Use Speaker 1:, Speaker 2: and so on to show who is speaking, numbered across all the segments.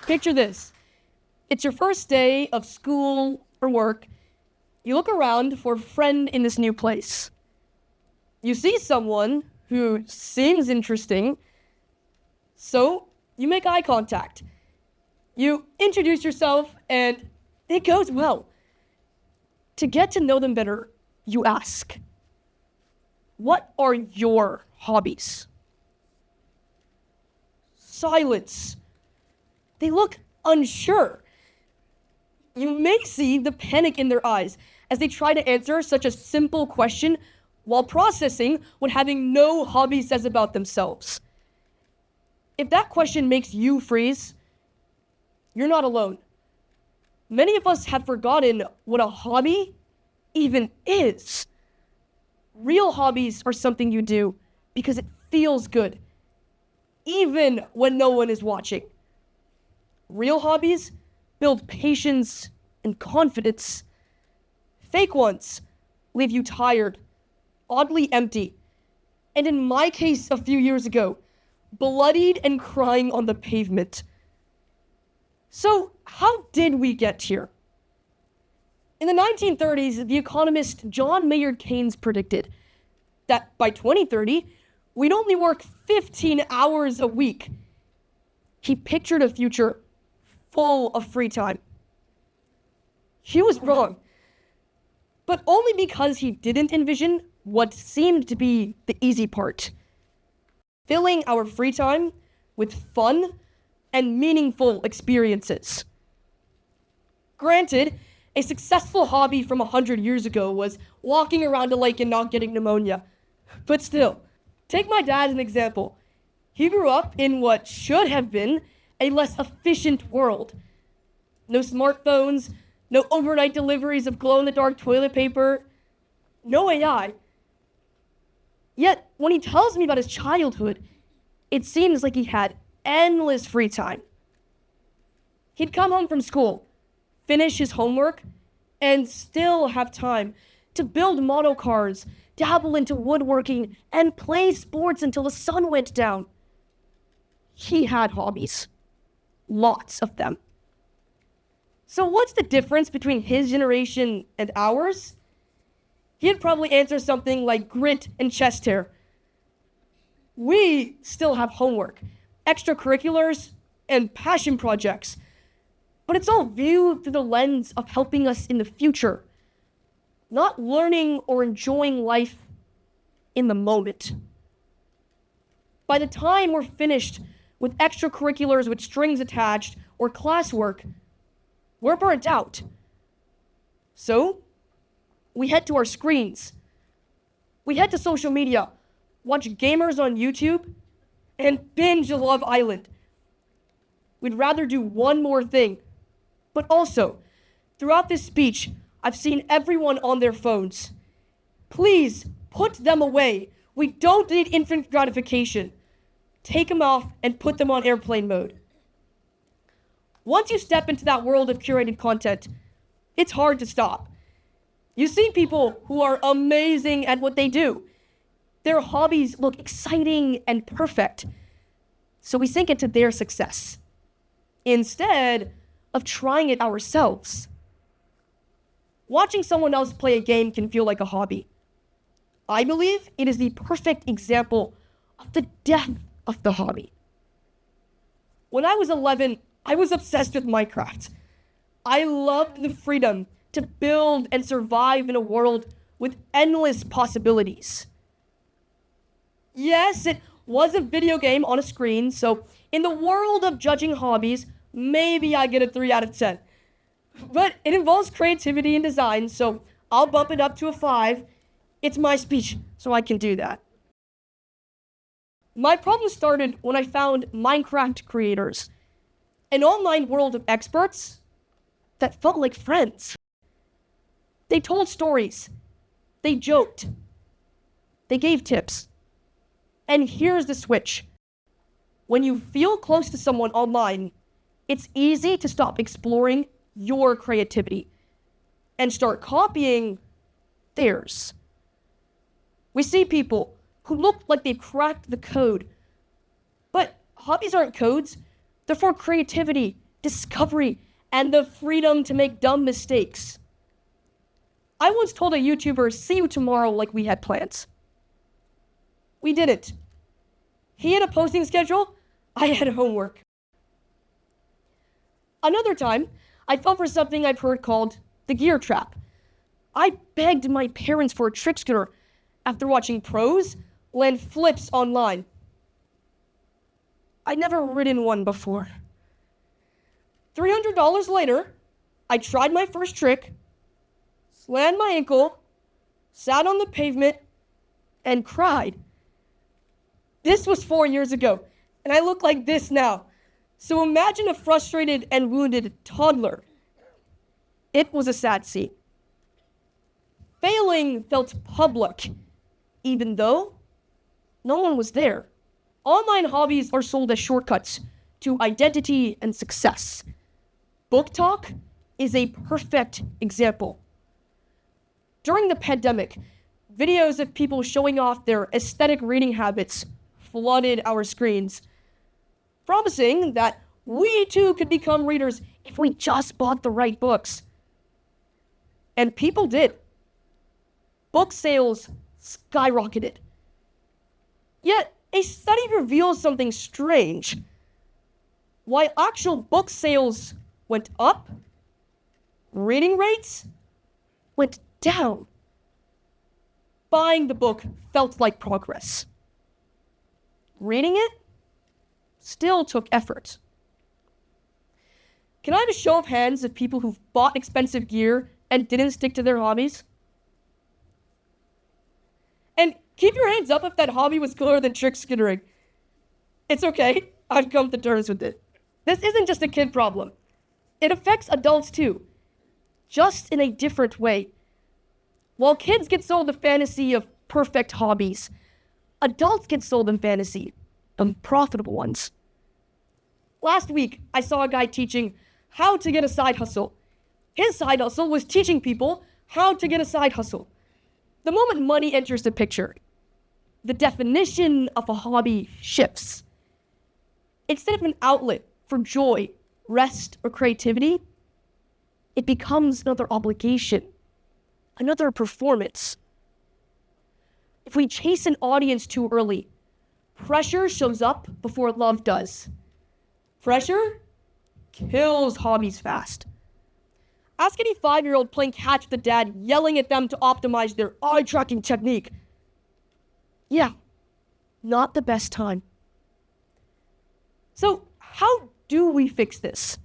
Speaker 1: Picture this. It's your first day of school or work. You look around for a friend in this new place. You see someone who seems interesting, so you make eye contact. You introduce yourself, and it goes well. To get to know them better, you ask, "What are your hobbies?" Silence. They look unsure. You may see the panic in their eyes as they try to answer such a simple question while processing what having no hobby says about themselves. If that question makes you freeze, you're not alone. Many of us have forgotten what a hobby even is. Real hobbies are something you do because it feels good, even when no one is watching. Real hobbies build patience and confidence. Fake ones leave you tired, oddly empty, and in my case a few years ago, bloodied and crying on the pavement. So, how did we get here? In the 1930s, the economist John Maynard Keynes predicted that by 2030, we'd only work 15 hours a week. He pictured a future full of free time. He was wrong, but only because he didn't envision what seemed to be the easy part: filling our free time with fun and meaningful experiences. Granted, a successful hobby from 100 years ago was walking around a lake and not getting pneumonia. But still, take my dad as an example. He grew up in what should have been a less efficient world. No smartphones, no overnight deliveries of glow-in-the-dark toilet paper, no AI. Yet, when he tells me about his childhood, it seems like he had endless free time. He'd come home from school, finish his homework, and still have time to build model cars, dabble into woodworking, and play sports until the sun went down. He had hobbies. Lots of them. So what's the difference between his generation and ours? He'd probably answer something like grit and chest hair. We still have homework, extracurriculars, and passion projects, but it's all viewed through the lens of helping us in the future, not learning or enjoying life in the moment. By the time we're finished with extracurriculars with strings attached or classwork, we're burnt out. So, we head to our screens. We head to social media, watch gamers on YouTube, and binge Love Island. We'd rather do one more thing. But also, throughout this speech, I've seen everyone on their phones. Please, put them away. We don't need instant gratification. Take them off and put them on airplane mode. Once you step into that world of curated content, it's hard to stop. You see people who are amazing at what they do. Their hobbies look exciting and perfect. So we sink into their success, instead of trying it ourselves. Watching someone else play a game can feel like a hobby. I believe it is the perfect example of the death of the hobby. When I was 11, I was obsessed with Minecraft. I loved the freedom to build and survive in a world with endless possibilities. Yes, it was a video game on a screen, so in the world of judging hobbies, maybe I get a 3 out of 10. But it involves creativity and design, so I'll bump it up to a 5. It's my speech, so I can do that. My problem started when I found Minecraft creators, an online world of experts that felt like friends. They told stories, they joked, they gave tips. And here's the switch. When you feel close to someone online, it's easy to stop exploring your creativity and start copying theirs. We see people who look like they've cracked the code, but hobbies aren't codes. They're for creativity discovery, and the freedom to make dumb mistakes. I once told a YouTuber, "See you tomorrow," like we had plans. We didn't. He had a posting schedule, I had homework. Another time, I fell for something I've heard called the gear trap. I begged my parents for a trick scooter after watching pros land flips online. I'd never ridden one before. $300 later, I tried my first trick, slammed my ankle, sat on the pavement, and cried. This was 4 years ago, and I look like this now. So imagine a frustrated and wounded toddler. It was a sad scene. Failing felt public, even though no one was there. Online hobbies are sold as shortcuts to identity and success. Book Talk is a perfect example. During the pandemic, videos of people showing off their aesthetic reading habits flooded our screens, promising that we too could become readers if we just bought the right books. And people did. Book sales skyrocketed. Yet, a study reveals something strange. While actual book sales went up, reading rates went down. Buying the book felt like progress. Reading it still took effort. Can I have a show of hands of people who've bought expensive gear and didn't stick to their hobbies? And keep your hands up if that hobby was cooler than trick scootering. It's okay, I've come to terms with it. This isn't just a kid problem. It affects adults too, just in a different way. While kids get sold the fantasy of perfect hobbies, adults get sold in fantasy of profitable ones. Last week, I saw a guy teaching how to get a side hustle. His side hustle was teaching people how to get a side hustle. The moment money enters the picture, the definition of a hobby shifts. Instead of an outlet for joy, rest, or creativity, it becomes another obligation, another performance. If we chase an audience too early, pressure shows up before love does. Pressure kills hobbies fast. Ask any 5-year-old playing catch with a dad yelling at them to optimize their eye-tracking technique. Yeah, not the best time. So how do we fix this?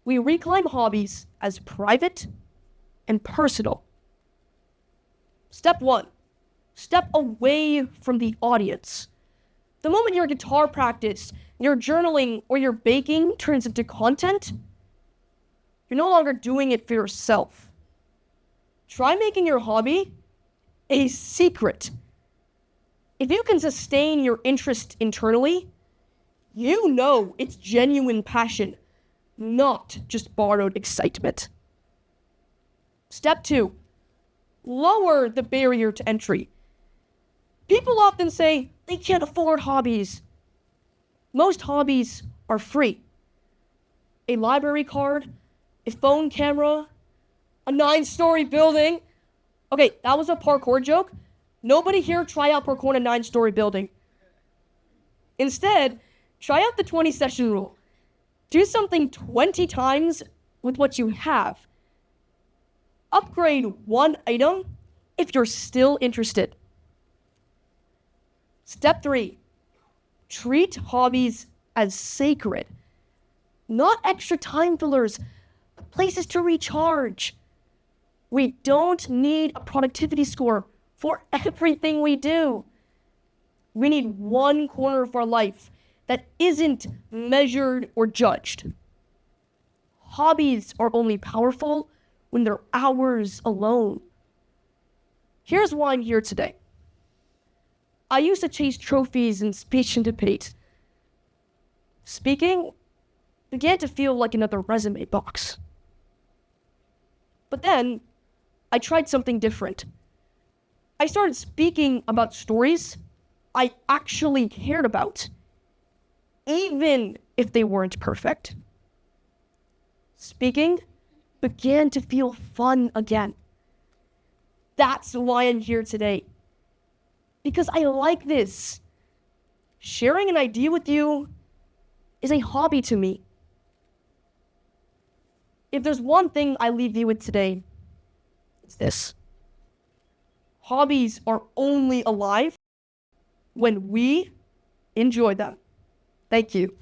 Speaker 1: We reclaim hobbies as private and personal. Step 1, step away from the audience. The moment your guitar practice, your journaling, or your baking turns into content, you're no longer doing it for yourself. Try making your hobby a secret. If you can sustain your interest internally, you know it's genuine passion, not just borrowed excitement. Step 2, lower the barrier to entry. People often say they can't afford hobbies. Most hobbies are free. A library card, a phone camera, a 9-story building. Okay, that was a parkour joke. Nobody here try out parkour in a 9-story building. Instead, try out the 20-session rule. Do something 20 times with what you have. Upgrade one item if you're still interested. Step 3, treat hobbies as sacred. Not extra time fillers, but places to recharge. We don't need a productivity score for everything we do. We need one corner of our life that isn't measured or judged. Hobbies are only powerful when they're ours alone. Here's why I'm here today. I used to chase trophies in speech and debate. Speaking began to feel like another resume box. But then, I tried something different. I started speaking about stories I actually cared about, even if they weren't perfect. speaking began to feel fun again. That's why I'm here today. Because I like this. Sharing an idea with you is a hobby to me. If there's one thing I leave you with today, it's this. Hobbies are only alive when we enjoy them. Thank you.